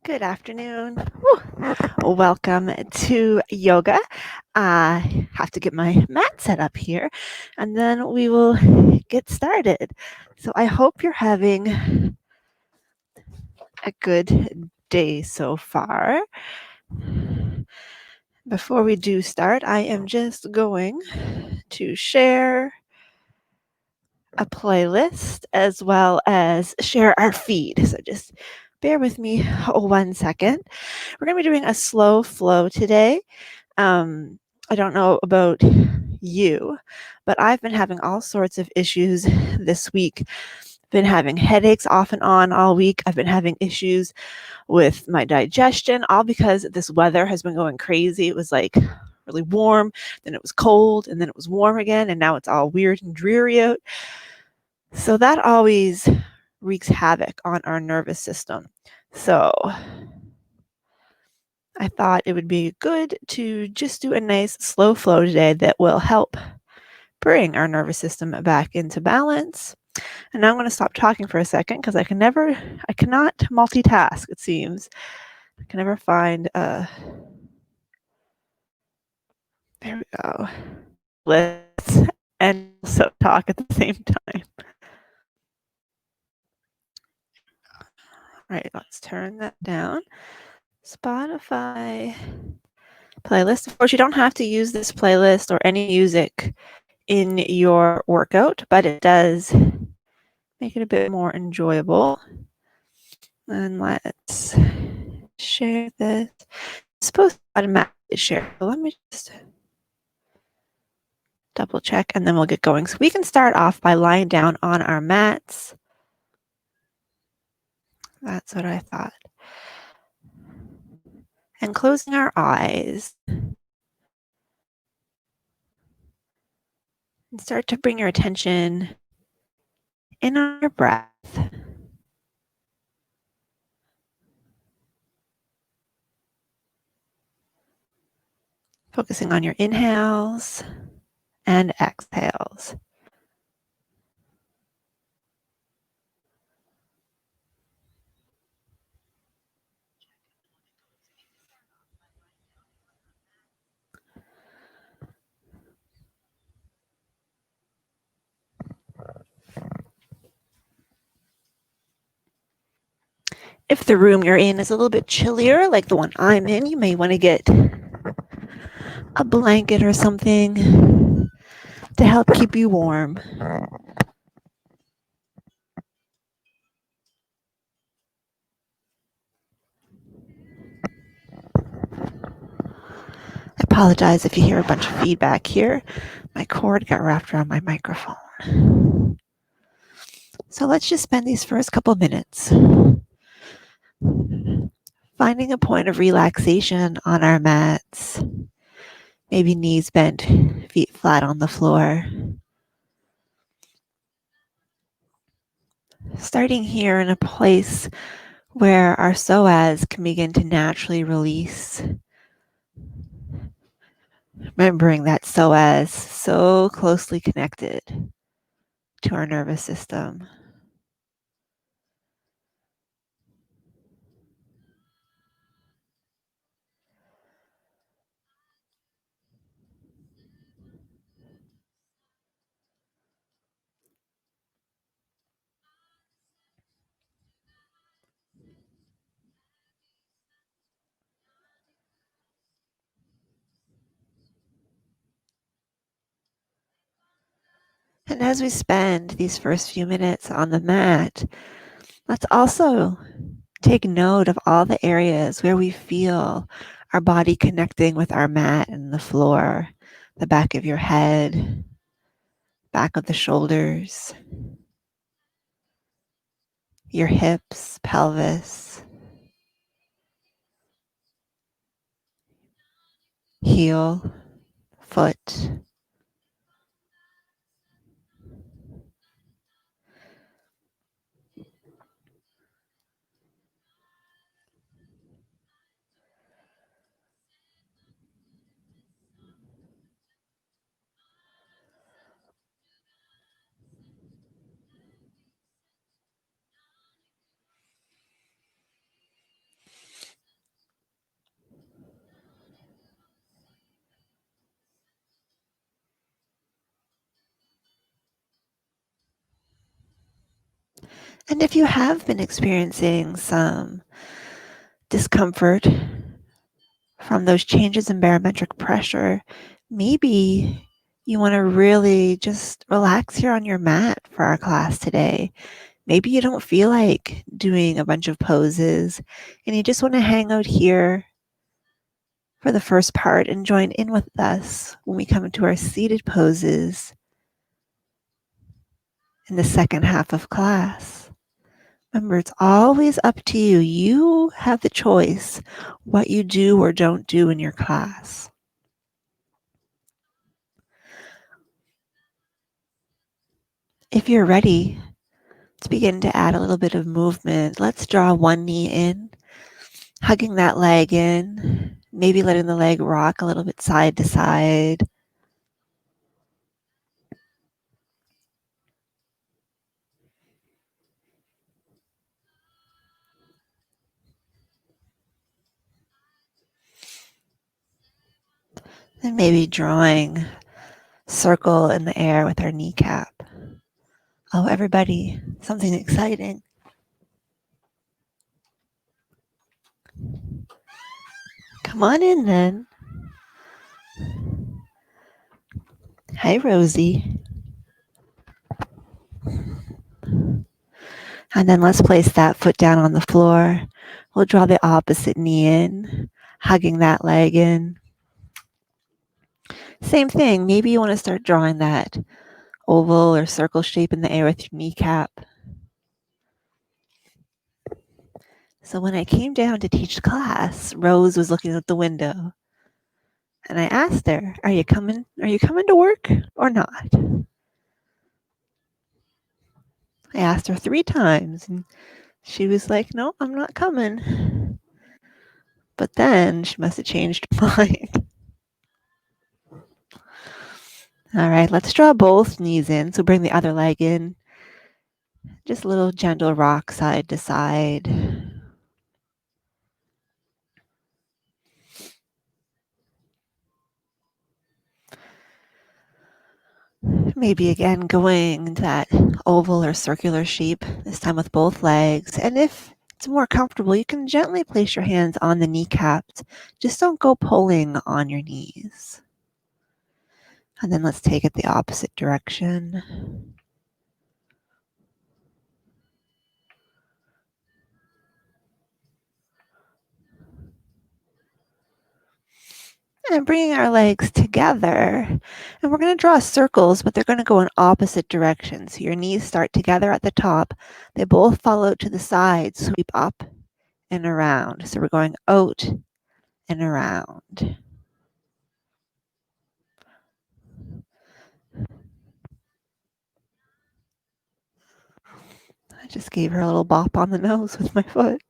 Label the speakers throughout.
Speaker 1: Good afternoon. Welcome to yoga. I have to get my mat set up here and then we will get started. So I hope you're having a good day so far. Before we do start, I am just going to share a playlist as well as share our feed. So just bear with me 1 second. We're going to be doing a slow flow today. I don't know about you, but I've been having all sorts of issues this week. Been having headaches off and on all week. I've been having issues with my digestion, all because this weather has been going crazy. It was like really warm, then it was cold, and then it was warm again, and now it's all weird and dreary out. So that always wreaks havoc on our nervous system. So I thought it would be good to just do a nice slow flow today that will help bring our nervous system back into balance. And now I'm going to stop talking for a second because I cannot multitask, it seems. I can never find there we go. Let's and also talk at the same time. All right, let's turn that down. Spotify playlist. Of course, you don't have to use this playlist or any music in your workout, but it does make it a bit more enjoyable. And let's share this. It's supposed to automatically share. So let me just double check and then we'll get going. So we can start off by lying down on our mats. That's what I thought. And closing our eyes. And start to bring your attention in on your breath. Focusing on your inhales and exhales. If the room you're in is a little bit chillier, like the one I'm in, you may want to get a blanket or something to help keep you warm. I apologize if you hear a bunch of feedback here. My cord got wrapped around my microphone. So let's just spend these first couple minutes finding a point of relaxation on our mats. Maybe knees bent, feet flat on the floor. Starting here in a place where our psoas can begin to naturally release. Remembering that psoas so closely connected to our nervous system. And as we spend these first few minutes on the mat, let's also take note of all the areas where we feel our body connecting with our mat and the floor, the back of your head, back of the shoulders, your hips, pelvis, heel, foot. And if you have been experiencing some discomfort from those changes in barometric pressure, maybe you want to really just relax here on your mat for our class today. Maybe you don't feel like doing a bunch of poses and you just want to hang out here for the first part and join in with us when we come into our seated poses in the second half of class. Remember, it's always up to you. You have the choice what you do or don't do in your class. If you're ready to begin to add a little bit of movement, let's draw one knee in, hugging that leg in, maybe letting the leg rock a little bit side to side. And maybe drawing circle in the air with our kneecap. Oh, everybody, something exciting. Come on in then. Hi, Rosie. And then let's place that foot down on the floor. We'll draw the opposite knee in, hugging that leg in. Same thing. Maybe you want to start drawing that oval or circle shape in the air with your kneecap. So when I came down to teach class, Rose was looking out the window. And I asked her, Are you coming to work or not? I asked her 3 times and she was like, No, I'm not coming. But then she must have changed her mind. All right, let's draw both knees in. So bring the other leg in. Just a little gentle rock side to side. Maybe again going into that oval or circular shape, this time with both legs. And if it's more comfortable, you can gently place your hands on the kneecaps. Just don't go pulling on your knees. And then let's take it the opposite direction. And bringing our legs together. And we're going to draw circles, but they're going to go in opposite directions. So your knees start together at the top. They both fall out to the side, sweep up and around. So we're going out and around. I just gave her a little bop on the nose with my foot.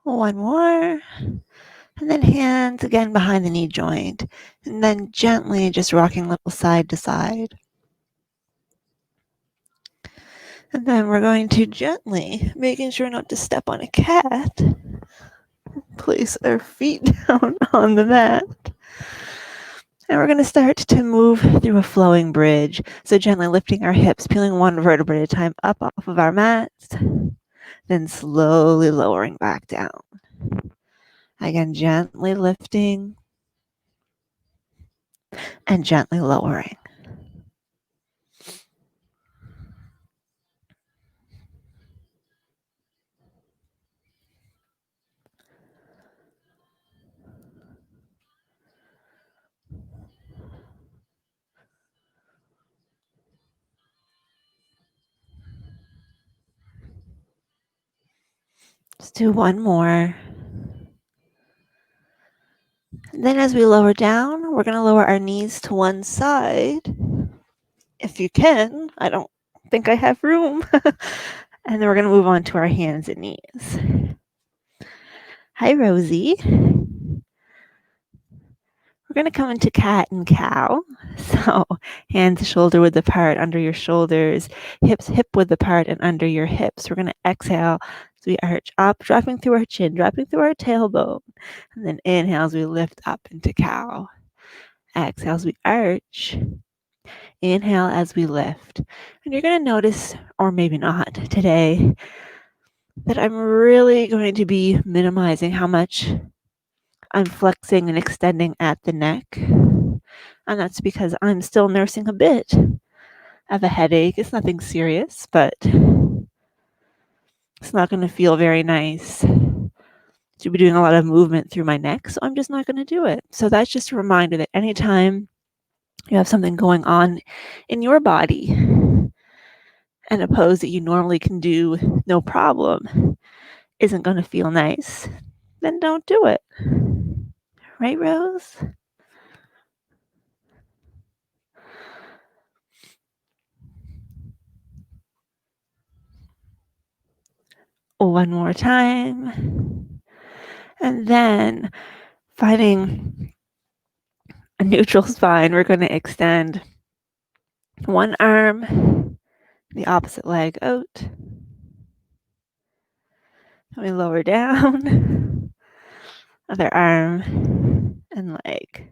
Speaker 1: One more. And then hands again behind the knee joint. And then gently just rocking a little side to side. And then we're going to gently, making sure not to step on a cat, place our feet down on the mat. And we're going to start to move through a flowing bridge. So gently lifting our hips, peeling one vertebrae at a time up off of our mats, then slowly lowering back down. Again, gently lifting and gently lowering. Let's do one more. And then as we lower down, we're going to lower our knees to one side. If you can, I don't think I have room. And then we're going to move on to our hands and knees. Hi, Rosie. We're going to come into cat and cow. So hands shoulder width apart under your shoulders, hips hip width apart and under your hips. We're going to exhale as we arch up, dropping through our chin, dropping through our tailbone. And then inhale as we lift up into cow. Exhale as we arch. Inhale as we lift. And you're going to notice, or maybe not today, that I'm really going to be minimizing how much I'm flexing and extending at the neck. And that's because I'm still nursing a bit of a headache. It's nothing serious, but it's not going to feel very nice to be doing a lot of movement through my neck, so I'm just not going to do it. So that's just a reminder that anytime you have something going on in your body and a pose that you normally can do no problem isn't going to feel nice, then don't do it. Right, Rose? One more time. And then finding a neutral spine, we're going to extend one arm, the opposite leg out. And we lower down, other arm and leg.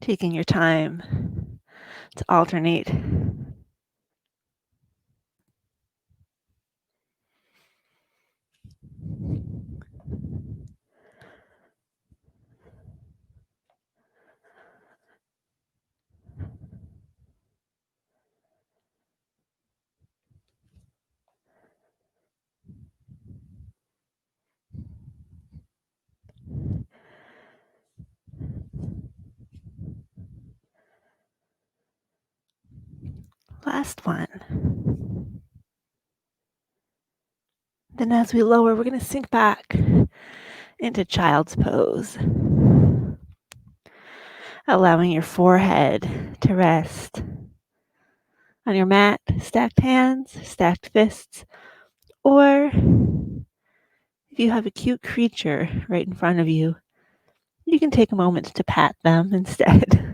Speaker 1: Taking your time to alternate. Last one. Then as we lower, we're going to sink back into child's pose. Allowing your forehead to rest on your mat, stacked hands, stacked fists, or if you have a cute creature right in front of you, you can take a moment to pat them instead.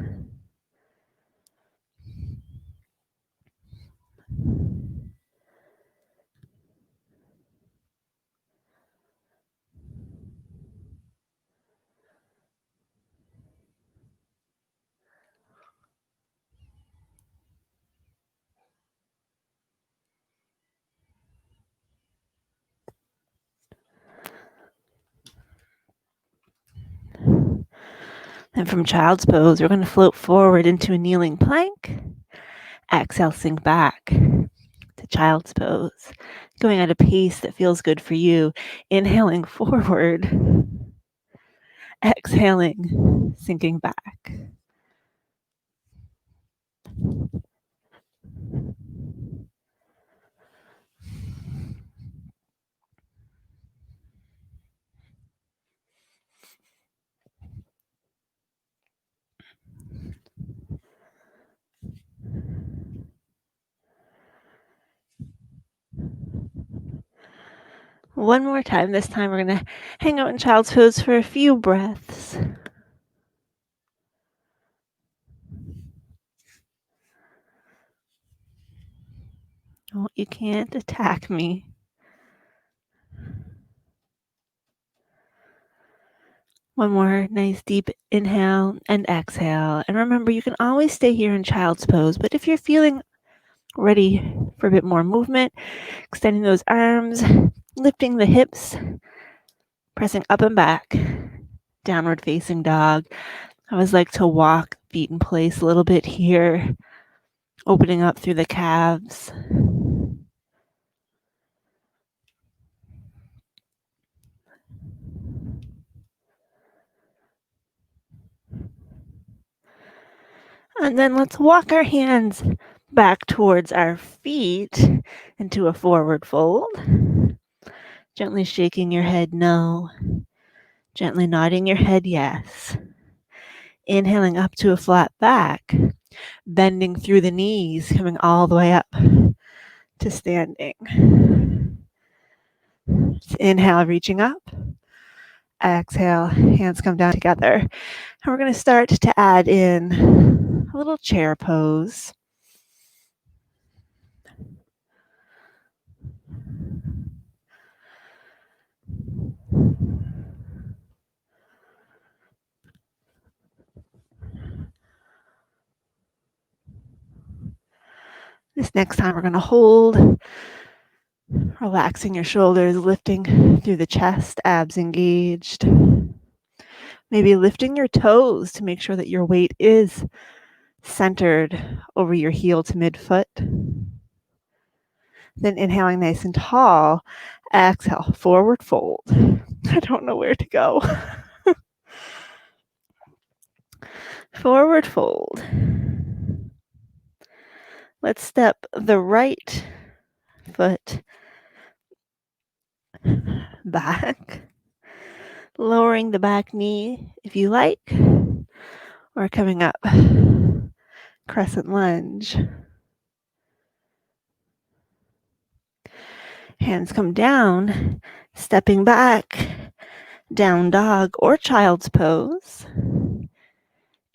Speaker 1: And from child's pose, we're going to float forward into a kneeling plank. Exhale, sink back to child's pose, going at a pace that feels good for you. Inhaling forward, exhaling, sinking back. One more time. This time we're going to hang out in child's pose for a few breaths. Oh, you can't attack me. One more nice deep inhale and exhale. And remember, you can always stay here in child's pose, but if you're feeling ready for a bit more movement, extending those arms, lifting the hips, pressing up and back, downward facing dog. I always like to walk feet in place a little bit here, opening up through the calves. And then let's walk our hands back towards our feet into a forward fold. Gently shaking your head no. Gently nodding your head yes. Inhaling up to a flat back. Bending through the knees, coming all the way up to standing. Inhale, reaching up. Exhale, hands come down together. And we're going to start to add in a little chair pose. This next time we're going to hold, relaxing your shoulders, lifting through the chest, abs engaged. Maybe lifting your toes to make sure that your weight is centered over your heel to midfoot. Then inhaling nice and tall. Exhale, forward fold. I don't know where to go. Forward fold. Let's step the right foot back, lowering the back knee if you like, or coming up, crescent lunge. Hands come down, stepping back, down dog or child's pose.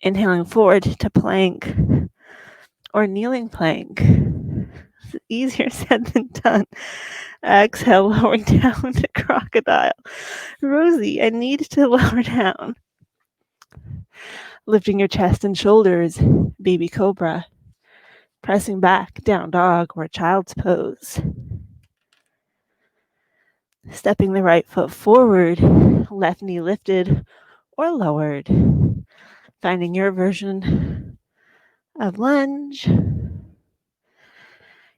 Speaker 1: Inhaling forward to plank or kneeling plank. It's easier said than done. Exhale, lowering down to crocodile. Rosie, I need to lower down. Lifting your chest and shoulders, baby cobra. Pressing back, down dog or child's pose. Stepping the right foot forward, left knee lifted or lowered. Finding your version of lunge.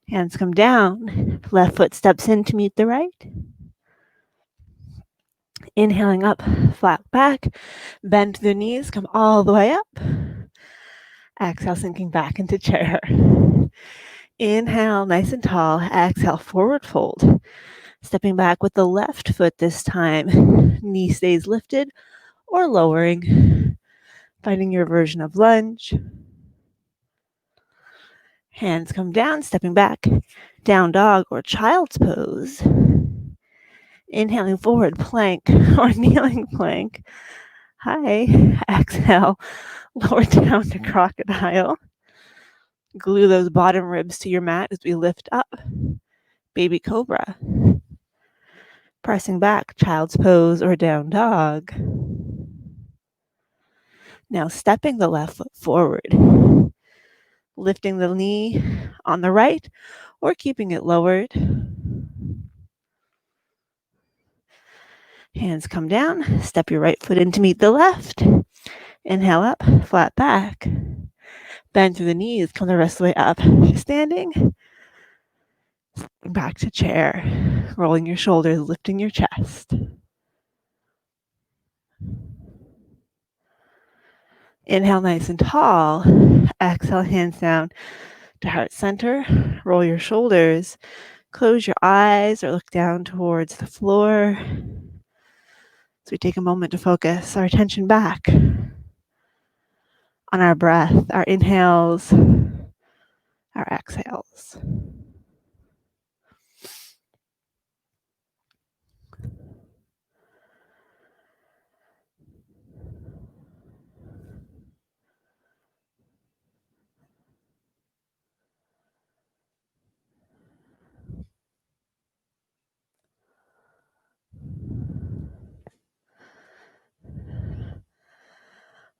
Speaker 1: Hands come down, left foot steps in to meet the right. Inhaling up, flat back, bend the knees, come all the way up. Exhale, sinking back into chair. Inhale, nice and tall. Exhale, forward fold. Stepping back with the left foot this time. Knee stays lifted or lowering. Finding your version of lunge. Hands come down, stepping back. Down dog or child's pose. Inhaling forward, plank or kneeling plank. Hi. Exhale, lower down to crocodile. Glue those bottom ribs to your mat as we lift up. Baby cobra. Pressing back, child's pose or down dog. Now stepping the left foot forward. Lifting the knee on the right or keeping it lowered. Hands come down. Step your right foot in to meet the left. Inhale up, flat back. Bend through the knees, come the rest of the way up. Standing. Back to chair. Rolling your shoulders, lifting your chest. Inhale nice and tall. Exhale, hands down to heart center. Roll your shoulders. Close your eyes or look down towards the floor. So we take a moment to focus our attention back on our breath, our inhales, our exhales.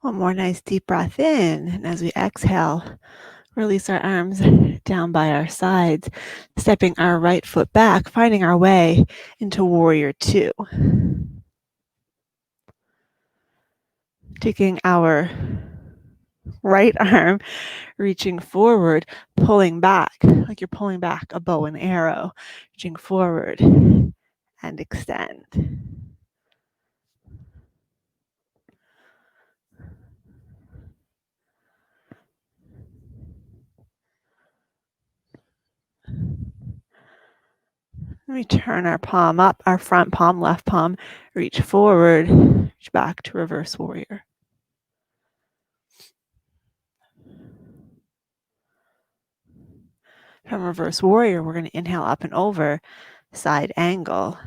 Speaker 1: One more nice deep breath in, and as we exhale, release our arms down by our sides, stepping our right foot back, finding our way into warrior two. Taking our right arm, reaching forward, pulling back, like you're pulling back a bow and arrow, reaching forward and extend. We turn our palm up, our front palm, left palm, reach forward, reach back to reverse warrior. From reverse warrior, we're going to inhale up and over, side angle.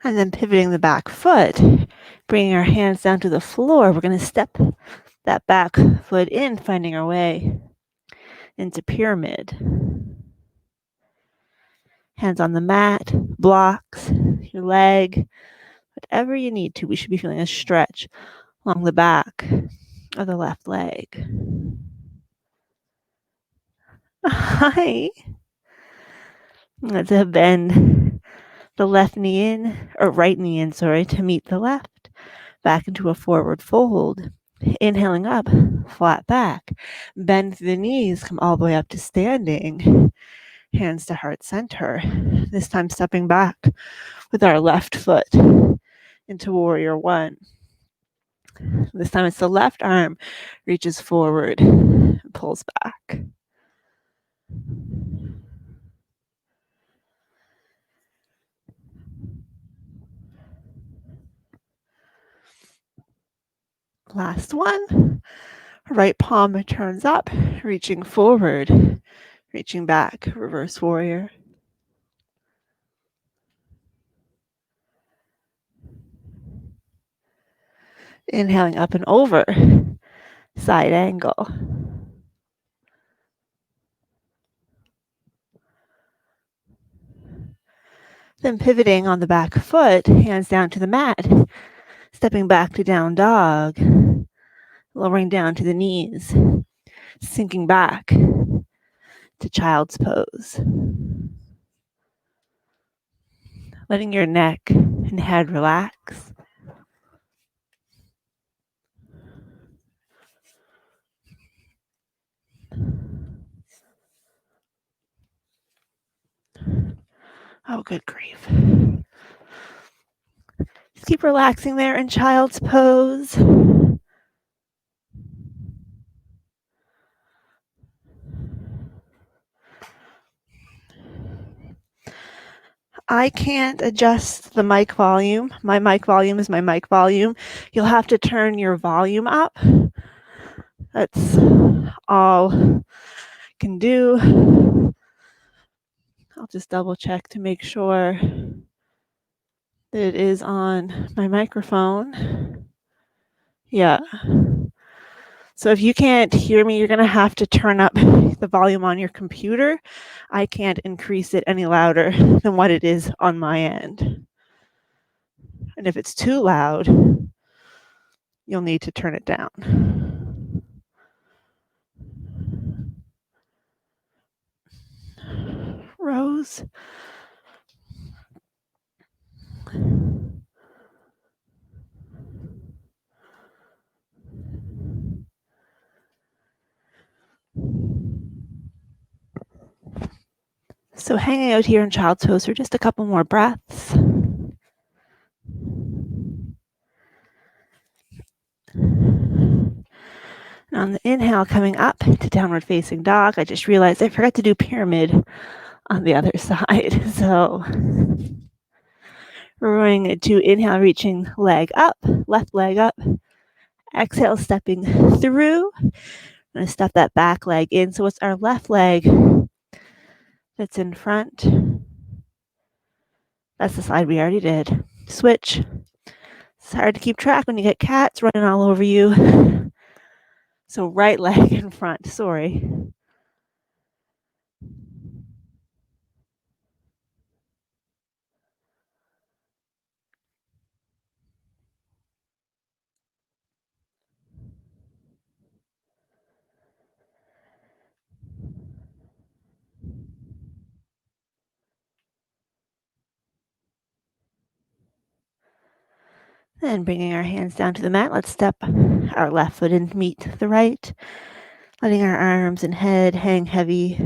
Speaker 1: And then pivoting the back foot, bringing our hands down to the floor. We're going to step that back foot in, finding our way into pyramid. Hands on the mat, blocks, your leg, whatever you need to. We should be feeling a stretch along the back of the left leg. Hi. Let's bend the left knee in, or right knee in, to meet the left. Back into a forward fold. Inhaling up, flat back. Bend through the knees, come all the way up to standing. Hands to heart center. This time stepping back with our left foot into warrior one. This time it's the left arm reaches forward, pulls back. Last one. Right palm turns up, reaching forward, reaching back, reverse warrior. Inhaling up and over, side angle. Then pivoting on the back foot, hands down to the mat, stepping back to down dog, lowering down to the knees, sinking back to child's pose. Letting your neck and head relax. Oh, good grief. Just keep relaxing there in child's pose. I can't adjust the mic volume. My mic volume is my mic volume. You'll have to turn your volume up. That's all I can do. I'll just double check to make sure that it is on my microphone. Yeah. So if you can't hear me, you're going to have to turn up the volume on your computer. I can't increase it any louder than what it is on my end. And if it's too loud, you'll need to turn it down. Rose. So hanging out here in child's pose for just a couple more breaths. And on the inhale, coming up to downward facing dog. I just realized I forgot to do pyramid on the other side. So we're going to inhale, reaching leg up, left leg up. Exhale, stepping through. I'm going to step that back leg in. So it's our left leg that's in front. That's the side we already did. Switch. It's hard to keep track when you get cats running all over you. So right leg in front. Sorry. Then bringing our hands down to the mat, let's step our left foot and meet the right, letting our arms and head hang heavy.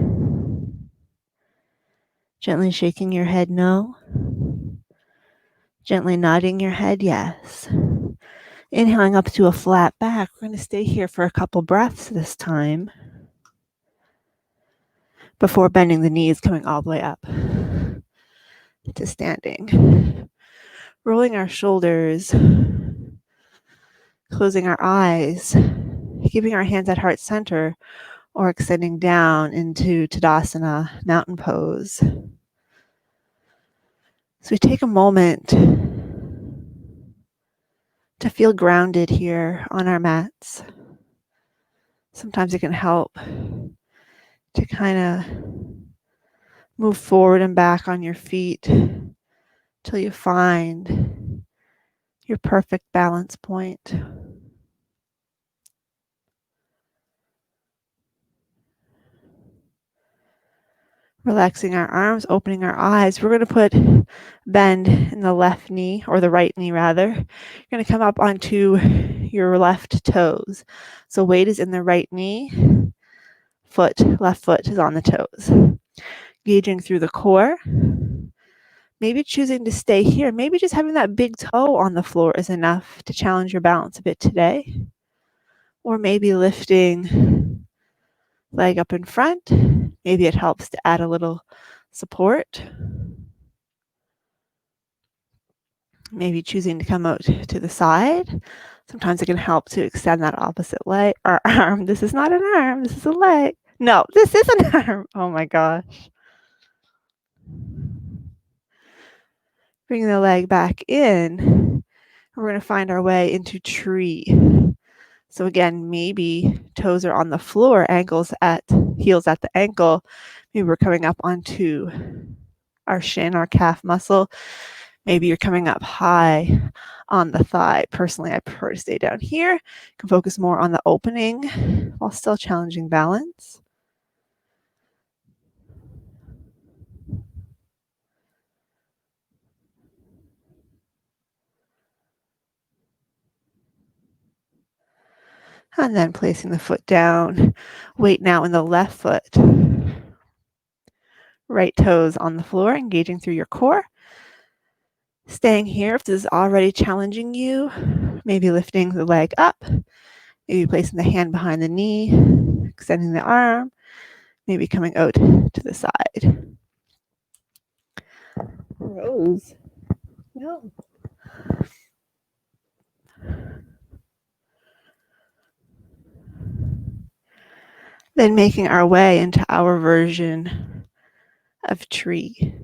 Speaker 1: Gently shaking your head no. Gently nodding your head yes. Inhaling up to a flat back. We're going to stay here for a couple breaths this time before bending the knees, coming all the way up to standing. Rolling our shoulders, closing our eyes, keeping our hands at heart center, or extending down into Tadasana, mountain pose. So we take a moment to feel grounded here on our mats. Sometimes it can help to kind of move forward and back on your feet till you find your perfect balance point. Relaxing our arms, opening our eyes. We're going to put bend in the left knee, or the right knee rather. You're going to come up onto your left toes. So weight is in the right knee, left foot is on the toes. Gauging through the core. Maybe choosing to stay here. Maybe just having that big toe on the floor is enough to challenge your balance a bit today. Or maybe lifting leg up in front. Maybe it helps to add a little support. Maybe choosing to come out to the side. Sometimes it can help to extend that opposite leg or arm. This is not an arm, this is a leg. No, this is an arm. Oh my gosh. Bring the leg back in. We're going to find our way into tree. So again, maybe toes are on the floor, heels at the ankle. Maybe we're coming up onto our shin, our calf muscle. Maybe you're coming up high on the thigh. Personally, I prefer to stay down here. You can focus more on the opening while still challenging balance. And then placing the foot down. Weight now in the left foot. Right toes on the floor, engaging through your core. Staying here if this is already challenging you. Maybe lifting the leg up. Maybe placing the hand behind the knee, extending the arm. Maybe coming out to the side. Rose. No. Then making our way into our version of tree.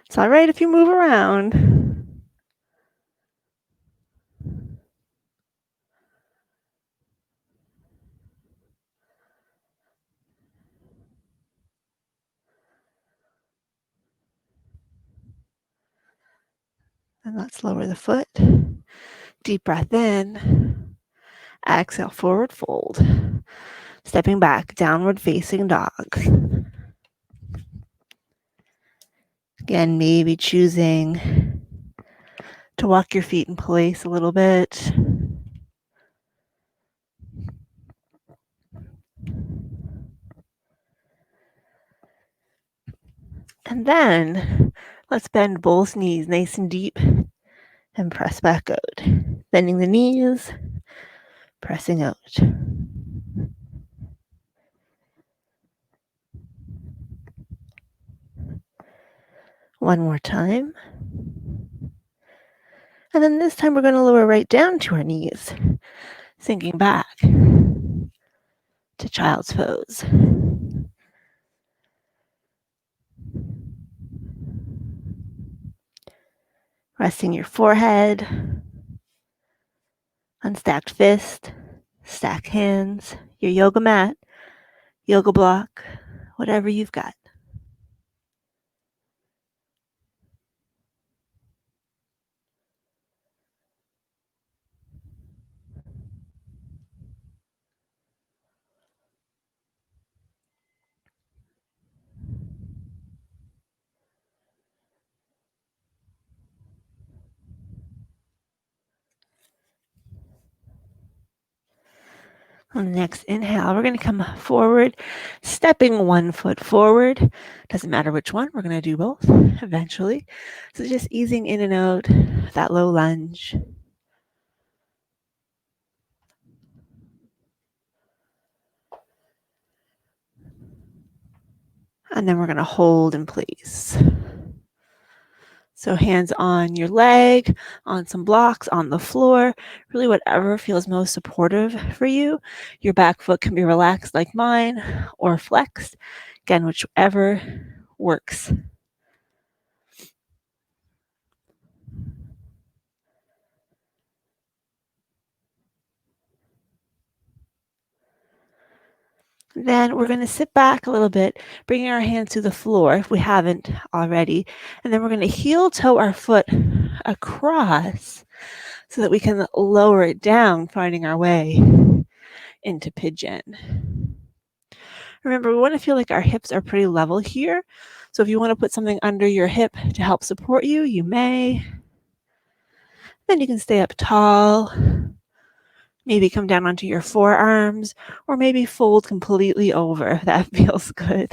Speaker 1: It's all right if you move around. And let's lower the foot. Deep breath in. Exhale, forward fold. Stepping back, downward facing dog. Again, maybe choosing to walk your feet in place a little bit. And then let's bend both knees nice and deep and press back out. Bending the knees, pressing out. One more time. And then this time we're going to lower right down to our knees, sinking back to child's pose. Resting your forehead, unstacked fist, stack hands, your yoga mat, yoga block, whatever you've got. On the next inhale, we're going to come forward, stepping one foot forward. Doesn't matter which one, we're going to do both eventually. So just easing in and out, that low lunge. And then we're going to hold in place. So hands on your leg, on some blocks, on the floor, really whatever feels most supportive for you. Your back foot can be relaxed like mine or flexed. Again, whichever works. Then we're going to sit back a little bit, bringing our hands to the floor if we haven't already. And then we're going to heel toe our foot across so that we can lower it down, finding our way into pigeon. Remember, we want to feel like our hips are pretty level here. So if you want to put something under your hip to help support you, you may. Then you can stay up tall. Maybe come down onto your forearms, or maybe fold completely over if that feels good.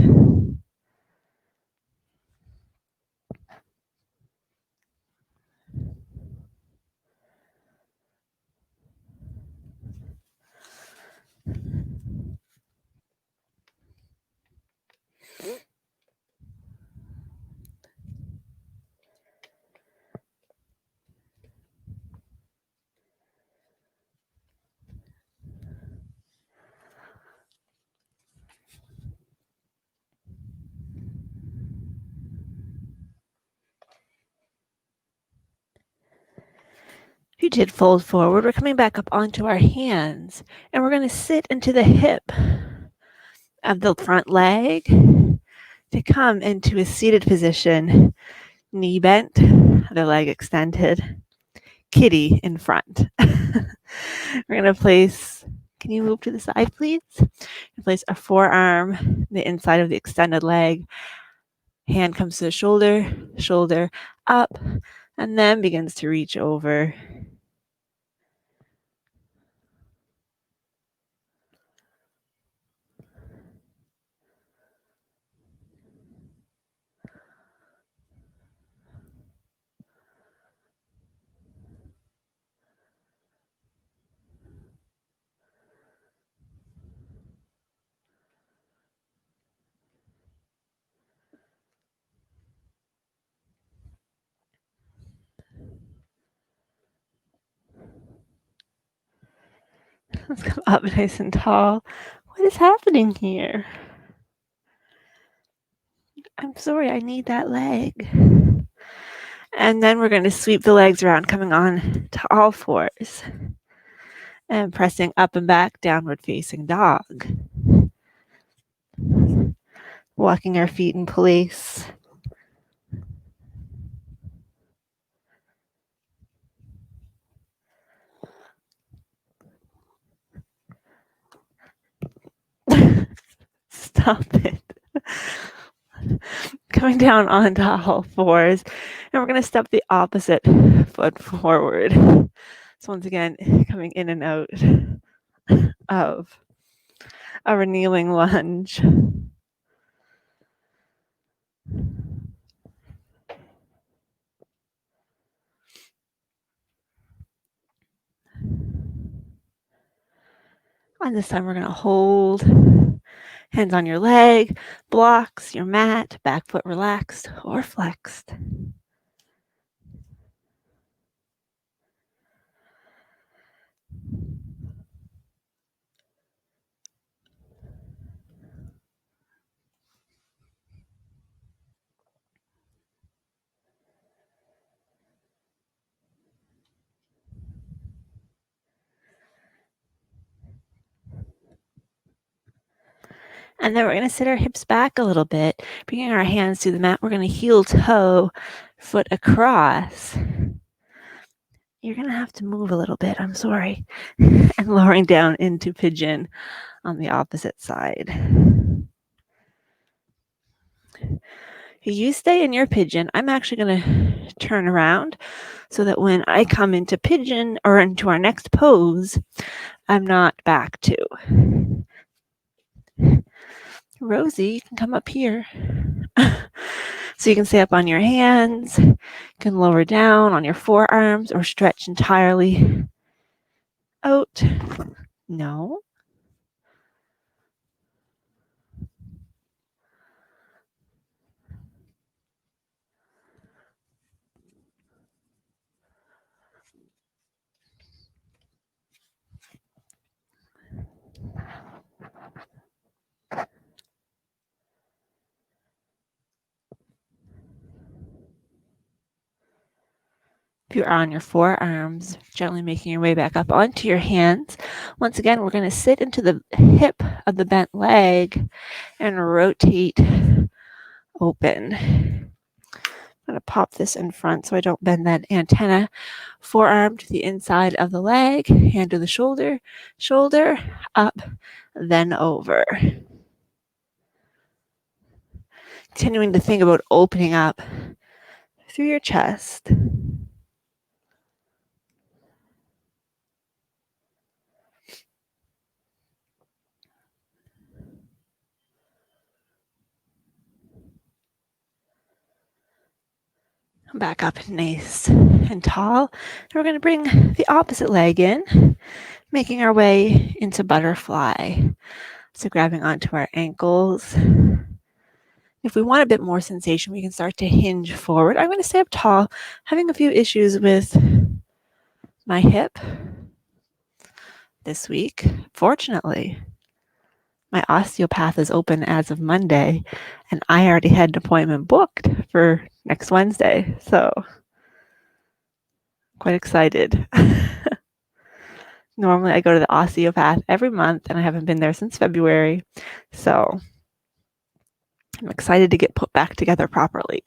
Speaker 1: If you did fold forward, we're coming back up onto our hands, and we're going to sit into the hip of the front leg to come into a seated position, knee bent, the leg extended, kitty in front. We're going to place, can you move to the side, please? Place a forearm, the inside of the extended leg, hand comes to the shoulder, shoulder up, and then begins to reach over. Let's come up nice and tall. What is happening here? I'm sorry, I need that leg. And then we're going to sweep the legs around, coming on to all fours. And pressing up and back, downward facing dog. Walking our feet in place. Stop it. Coming down onto all fours. And we're going to step the opposite foot forward. So once again, coming in and out of our kneeling lunge. And this time we're going to hold. Hands on your leg, blocks, your mat, back foot relaxed or flexed. And then we're going to sit our hips back a little bit, bringing our hands to the mat. We're going to heel toe, foot across. You're going to have to move a little bit, I'm sorry. And lowering down into pigeon on the opposite side. You stay in your pigeon. I'm actually going to turn around so that when I come into pigeon or into our next pose, I'm not back to. Rosie, you can come up here. So you can stay up on your hands, you can lower down on your forearms or stretch entirely out. No. If you're on your forearms, gently making your way back up onto your hands. Once again, we're going to sit into the hip of the bent leg and rotate open. I'm going to pop this in front so I don't bend that antenna. Forearm to the inside of the leg, hand to the shoulder, shoulder, up, then over. Continuing to think about opening up through your chest. Back up nice and tall. And we're going to bring the opposite leg in, making our way into butterfly. So grabbing onto our ankles. If we want a bit more sensation, we can start to hinge forward. I'm going to stay up tall, having a few issues with my hip this week. Fortunately, my osteopath is open as of Monday, and I already had an appointment booked for next Wednesday. So quite excited. Normally I go to the osteopath every month, and I haven't been there since February. So I'm excited to get put back together properly.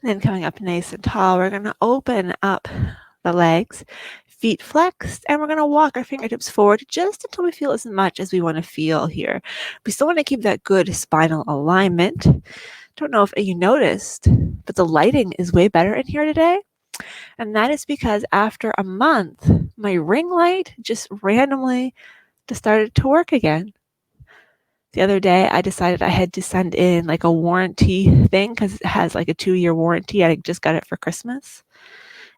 Speaker 1: Then coming up nice and tall, we're going to open up the legs, feet flexed, and we're going to walk our fingertips forward just until we feel as much as we want to feel here. We still want to keep that good spinal alignment. Don't know if you noticed, but the lighting is way better in here today. And that is because after a month, my ring light just randomly started to work again. The other day, I decided I had to send in like a warranty thing because it has like a 2-year warranty. I just got it for Christmas.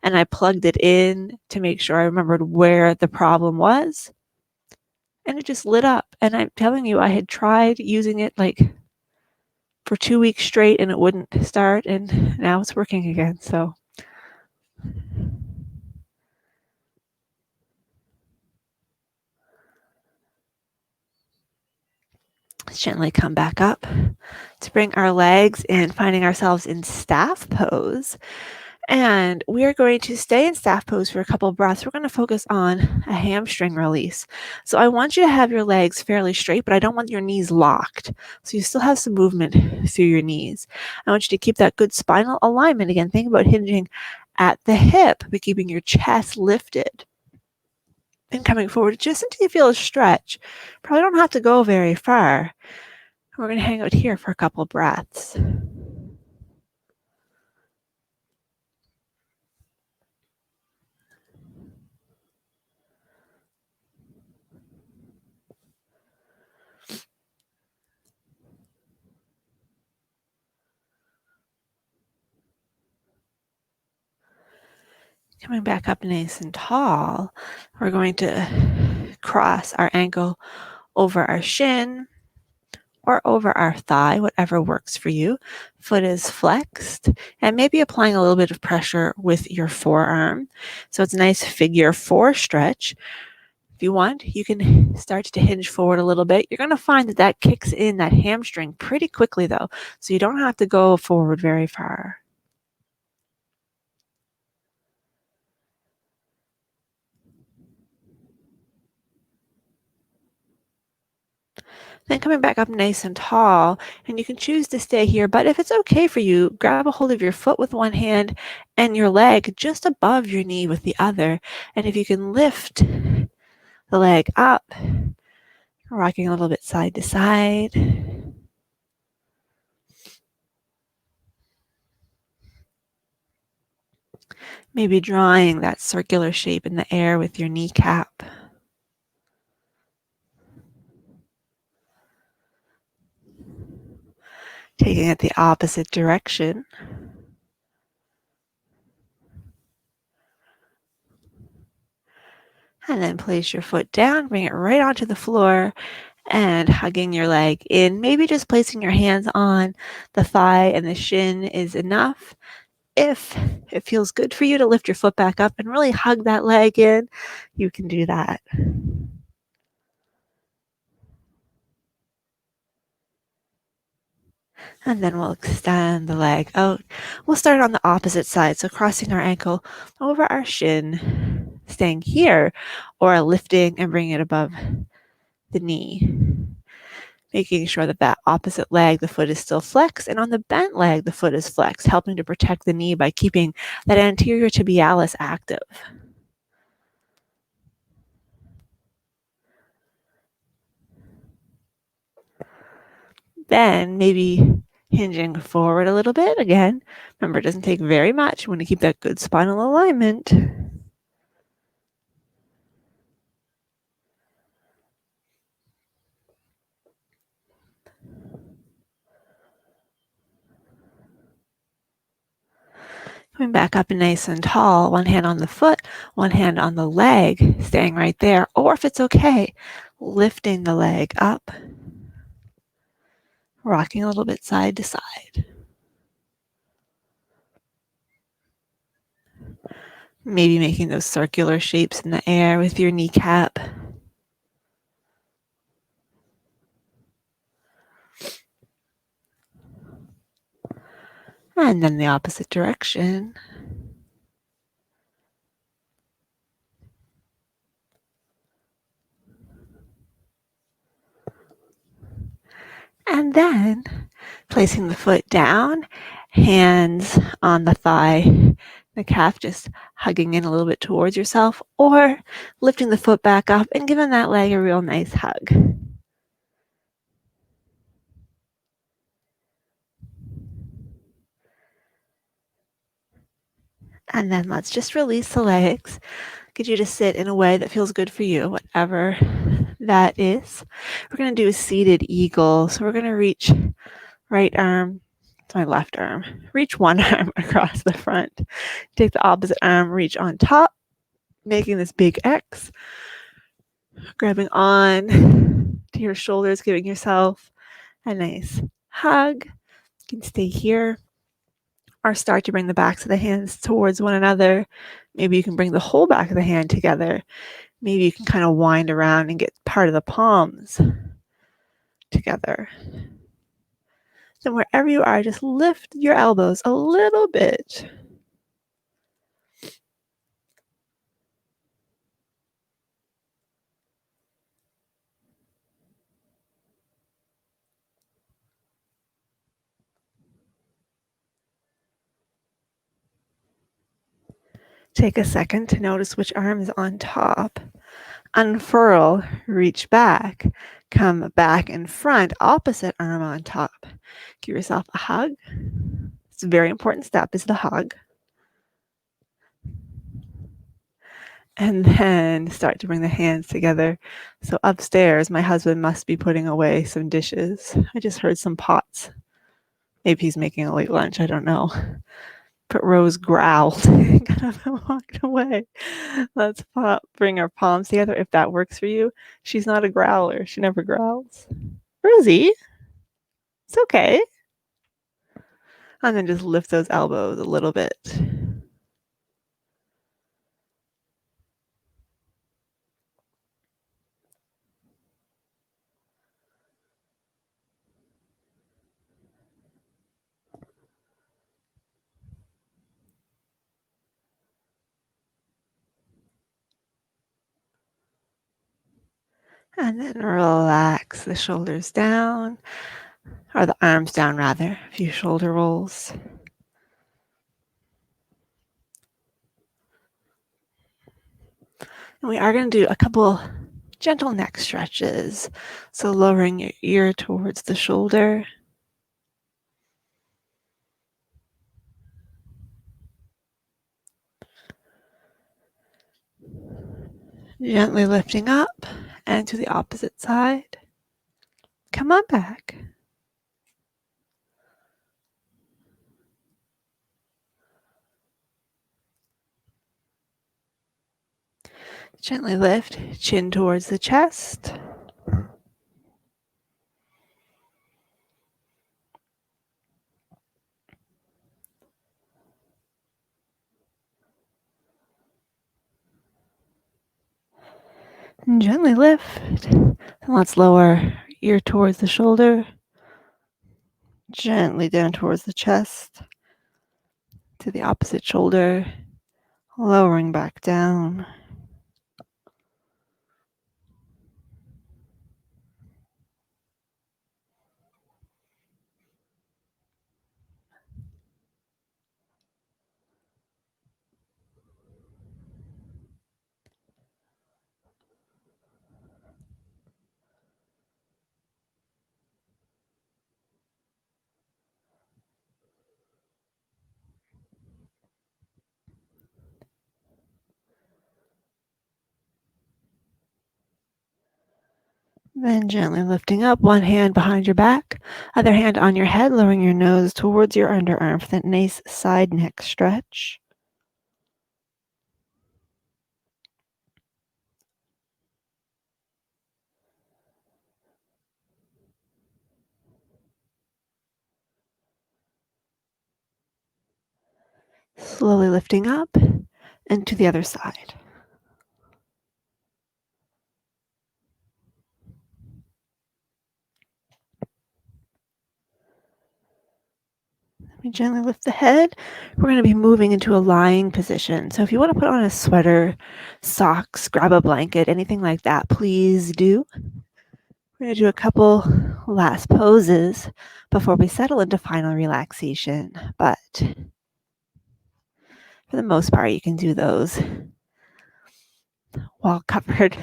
Speaker 1: And I plugged it in to make sure I remembered where the problem was. And it just lit up. And I'm telling you, I had tried using it like for 2 weeks straight and it wouldn't start. And now it's working again. So let's gently come back up to bring our legs in, finding ourselves in staff pose. And we are going to stay in staff pose for a couple of breaths. We're going to focus on a hamstring release. So I want you to have your legs fairly straight, but I don't want your knees locked. So you still have some movement through your knees. I want you to keep that good spinal alignment. Again, think about hinging at the hip, but keeping your chest lifted. And coming forward just until you feel a stretch. Probably don't have to go very far. We're going to hang out here for a couple of breaths. Coming back up nice and tall, we're going to cross our ankle over our shin or over our thigh, whatever works for you. Foot is flexed, and maybe applying a little bit of pressure with your forearm. So it's a nice figure 4 stretch. If you want, you can start to hinge forward a little bit. You're going to find that that kicks in that hamstring pretty quickly though, so you don't have to go forward very far. Then coming back up nice and tall, and you can choose to stay here, but if it's okay for you, grab a hold of your foot with one hand and your leg just above your knee with the other. And if you can lift the leg up, rocking a little bit side to side. Maybe drawing that circular shape in the air with your kneecap. Taking it the opposite direction. And then place your foot down, bring it right onto the floor and hugging your leg in. Maybe just placing your hands on the thigh and the shin is enough. If it feels good for you to lift your foot back up and really hug that leg in, you can do that. And then we'll extend the leg out. We'll start on the opposite side, so crossing our ankle over our shin, staying here, or lifting and bringing it above the knee. Making sure that that opposite leg, the foot is still flexed, and on the bent leg, the foot is flexed, helping to protect the knee by keeping that anterior tibialis active. Then maybe hinging forward a little bit. Again, remember, it doesn't take very much. You want to keep that good spinal alignment. Coming back up nice and tall, one hand on the foot, one hand on the leg, staying right there. Or if it's okay, lifting the leg up, rocking a little bit side to side. Maybe making those circular shapes in the air with your kneecap. And then the opposite direction. And then placing the foot down, hands on the thigh, the calf just hugging in a little bit towards yourself, or lifting the foot back up and giving that leg a real nice hug. And then let's just release the legs. Get you to sit in a way that feels good for you, whatever that is. We're going to do a seated eagle. So we're going to reach right arm to my left arm. Reach one arm across the front. Take the opposite arm, reach on top, making this big X. Grabbing on to your shoulders, giving yourself a nice hug. You can stay here or start to bring the backs of the hands towards one another. Maybe you can bring the whole back of the hand together. Maybe you can kind of wind around and get part of the palms together. Then wherever you are, just lift your elbows a little bit. Take a second to notice which arm is on top. Unfurl, reach back, come back in front, opposite arm on top. Give yourself a hug. It's a very important step, is the hug. And then start to bring the hands together. So upstairs, my husband must be putting away some dishes. I just heard some pots. Maybe he's making a late lunch, I don't know. But Rose growled and kind of walked away. Let's bring our palms together if that works for you. She's not a growler. She never growls. Rosie, it's okay. And then just lift those elbows a little bit. And then relax the shoulders down, or the arms down rather, a few shoulder rolls. And we are going to do a couple gentle neck stretches. So lowering your ear towards the shoulder. Gently lifting up and to the opposite side. Come on back. Gently lift, chin towards the chest. And gently lift. And let's lower ear towards the shoulder. Gently down towards the chest, to the opposite shoulder, lowering back down. Then gently lifting up, one hand behind your back, other hand on your head, lowering your nose towards your underarm for that nice side neck stretch. Slowly lifting up and to the other side. We gently lift the head. We're going to be moving into a lying position. So if you want to put on a sweater, socks, grab a blanket, anything like that, please do. We're going to do a couple last poses before we settle into final relaxation. But for the most part, you can do those while covered.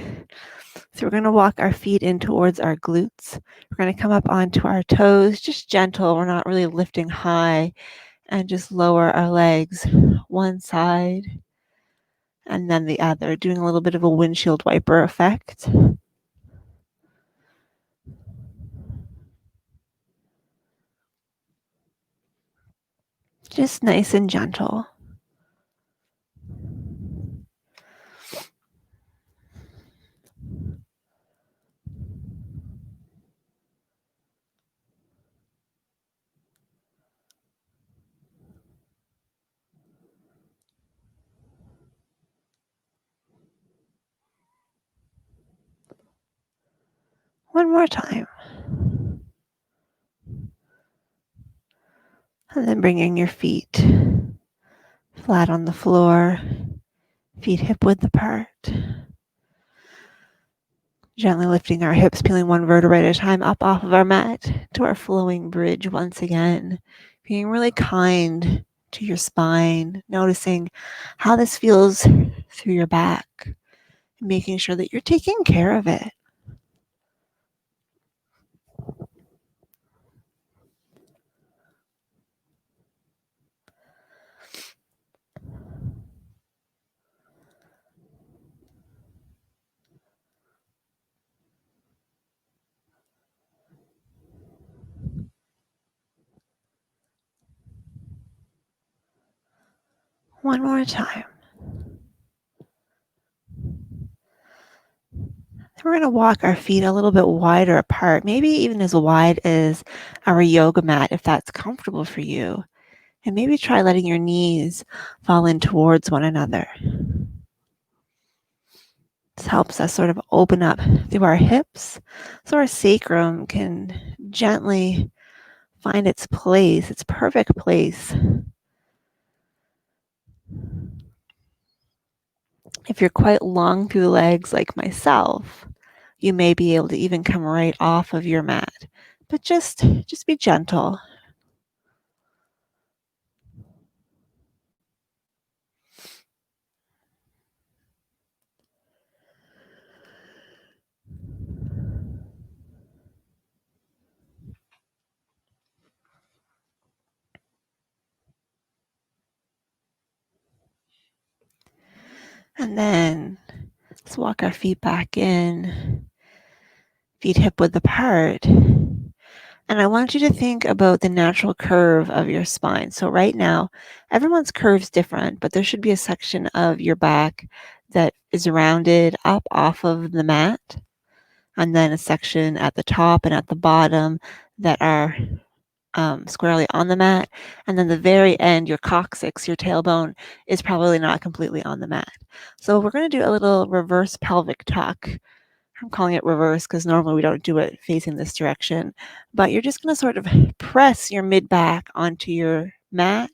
Speaker 1: So we're going to walk our feet in towards our glutes. We're going to come up onto our toes, just gentle. We're not really lifting high, and just lower our legs one side and then the other, doing a little bit of a windshield wiper effect. Just nice and gentle. One more time. And then bringing your feet flat on the floor, feet hip width apart. Gently lifting our hips, peeling one vertebrae at a time up off of our mat to our flowing bridge once again. Being really kind to your spine, noticing how this feels through your back, making sure that you're taking care of it. One more time. We're going to walk our feet a little bit wider apart, maybe even as wide as our yoga mat if that's comfortable for you. And maybe try letting your knees fall in towards one another. This helps us sort of open up through our hips so our sacrum can gently find its place, its perfect place. If you're quite long through the legs like myself, you may be able to even come right off of your mat. But just be gentle. And then let's walk our feet back in, feet hip width apart. And I want you to think about the natural curve of your spine. So right now, everyone's curve's different, but there should be a section of your back that is rounded up off of the mat, and then a section at the top and at the bottom that are squarely on the mat. And then the very end, your coccyx, your tailbone, is probably not completely on the mat. So we're going to do a little reverse pelvic tuck. I'm calling it reverse because normally we don't do it facing this direction, but you're just going to sort of press your mid back onto your mat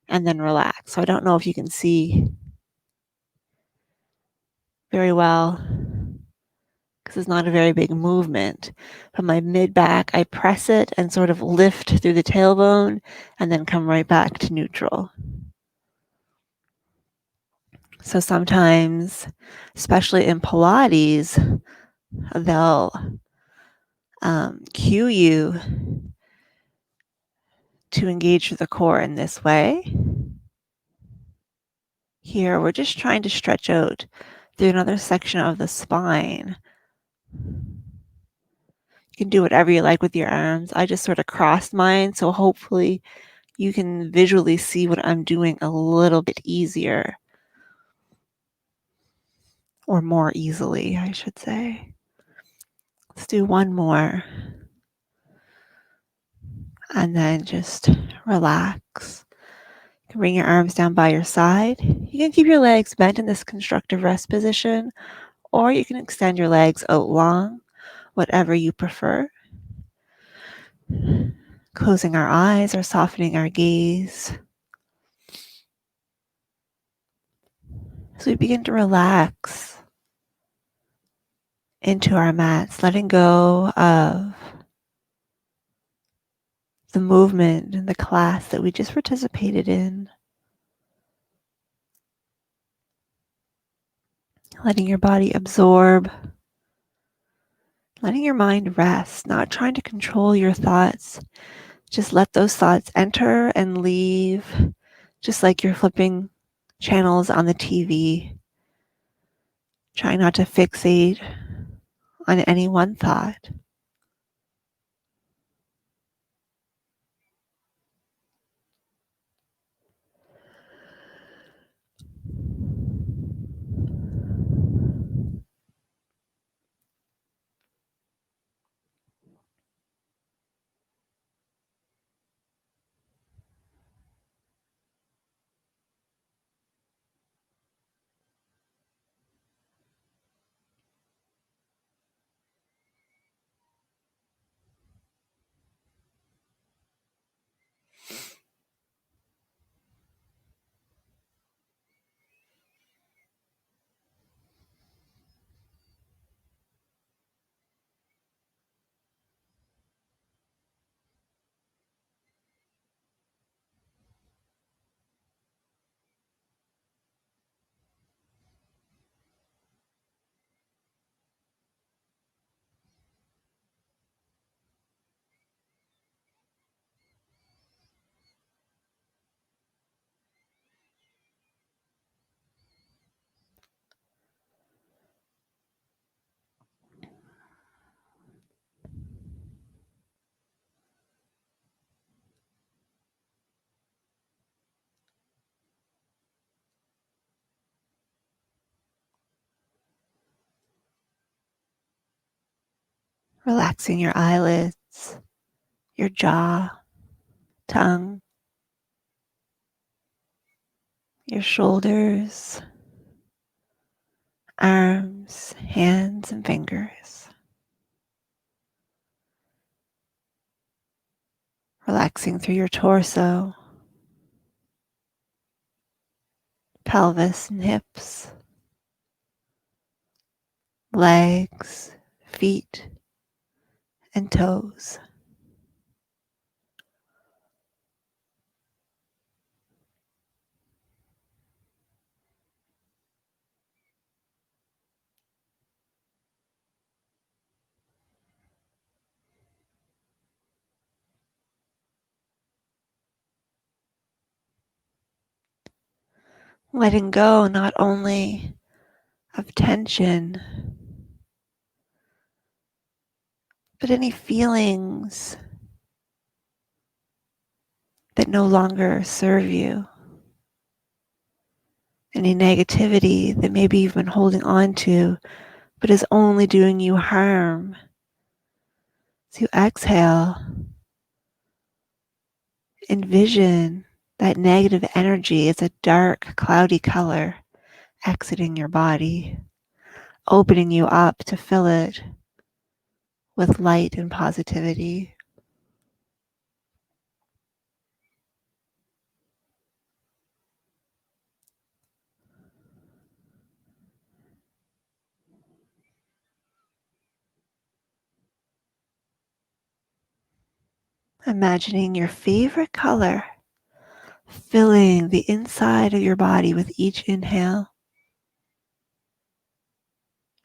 Speaker 1: and then relax. So I don't know if you can see very well because it's not a very big movement. But my mid back, I press it and sort of lift through the tailbone and then come right back to neutral. So sometimes, especially in Pilates, they'll cue you to engage the core in this way. Here, we're just trying to stretch out through another section of the spine. You can do whatever you like with your arms. I just sort of crossed mine, so hopefully you can visually see what I'm doing a little bit easier. Or more easily, I should say. Let's do one more. And then just relax. You can bring your arms down by your side. You can keep your legs bent in this constructive rest position, or you can extend your legs out long, whatever you prefer. Closing our eyes or softening our gaze. So we begin to relax into our mats, letting go of the movement and the class that we just participated in. Letting your body absorb, letting your mind rest, not trying to control your thoughts. Just let those thoughts enter and leave, just like you're flipping channels on the TV. Try not to fixate on any one thought. Relaxing your eyelids, your jaw, tongue, your shoulders, arms, hands, and fingers. Relaxing through your torso, pelvis and hips, legs, feet, and toes. Letting go not only of tension, but any feelings that no longer serve you. Any negativity that maybe you've been holding on to, but is only doing you harm. So you exhale, envision that negative energy as a dark, cloudy color exiting your body, opening you up to fill it with light and positivity. Imagining your favorite color filling the inside of your body with each inhale.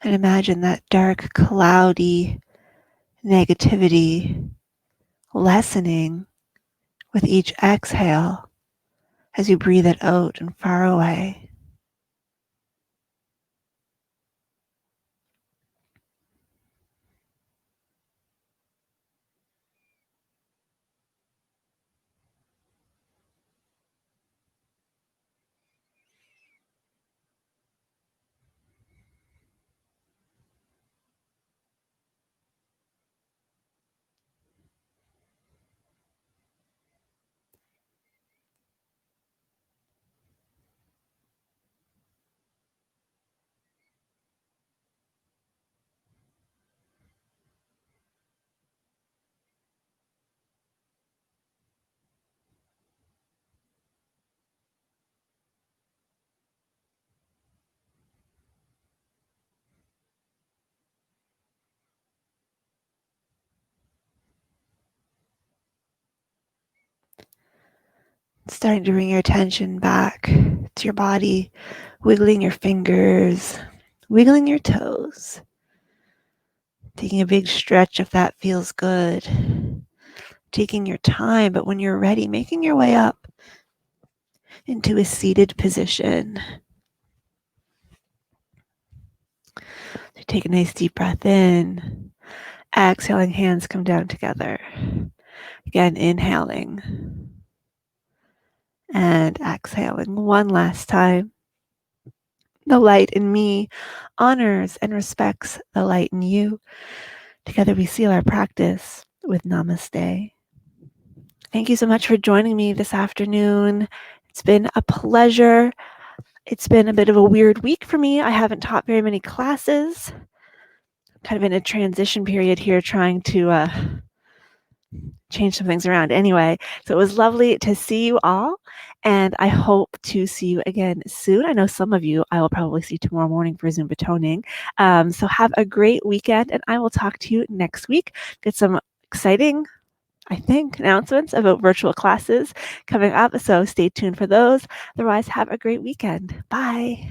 Speaker 1: And imagine that dark, cloudy negativity lessening with each exhale as you breathe it out and far away. Starting to bring your attention back to your body, wiggling your fingers, wiggling your toes, taking a big stretch if that feels good, taking your time, but when you're ready, making your way up into a seated position. So take a nice deep breath in, exhaling, hands come down together. Again, inhaling and exhaling one last time. The light in me honors and respects the light in you. Together we seal our practice with namaste. Thank you so much for joining me this afternoon. It's been a pleasure. It's been a bit of a weird week for me. I haven't taught very many classes. Kind of in a transition period here, trying to change some things around. Anyway, so it was lovely to see you all, and I hope to see you again soon. I know some of you I will probably see tomorrow morning for Zumba toning. So have a great weekend, and I will talk to you next week. Get some exciting, I think, announcements about virtual classes coming up, so stay tuned for those. Otherwise, have a great weekend. Bye.